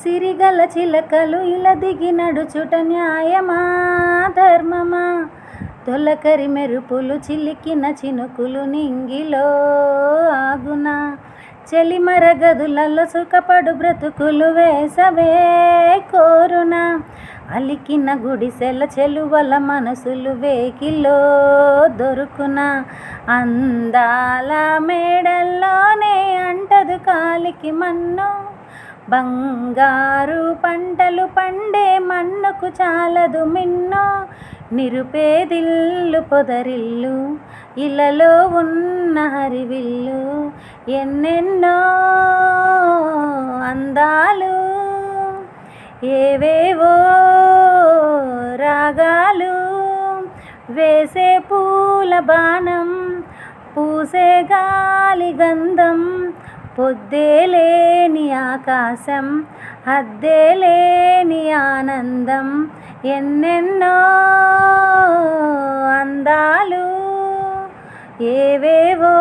సిరిగల చిలకలు ఇలా దిగి నడుచుట న్యాయమా ధర్మమా? తొలకరి మెరుపులు చిలికిన చినుకులు నింగిలో ఆగునా? చెలిమర గదులలో సుఖపడు బ్రతుకులు వేసవే కోరునా? అలికిన గుడిసెల చెలువల మనసులు వేకిలో దొరుకునా? అందాల మేడల్లోనే అంటదు కాలికి మన్ను, బంగారు పంటలు పండే మన్నుకు చాలదు మిన్ను. నిరుపేదిల్లు పొదరిల్లు ఇలలో ఉన్న హరివిల్లు, ఎన్నెన్నో అందాలు ఏవేవో రాగాలు, వేసే పూల బాణం పూసే గాలి గంధం, పొద్దేలేని ఆకాశం హద్దేలేని ఆనందం, ఎన్నెన్నో అందాలు ఏవేవో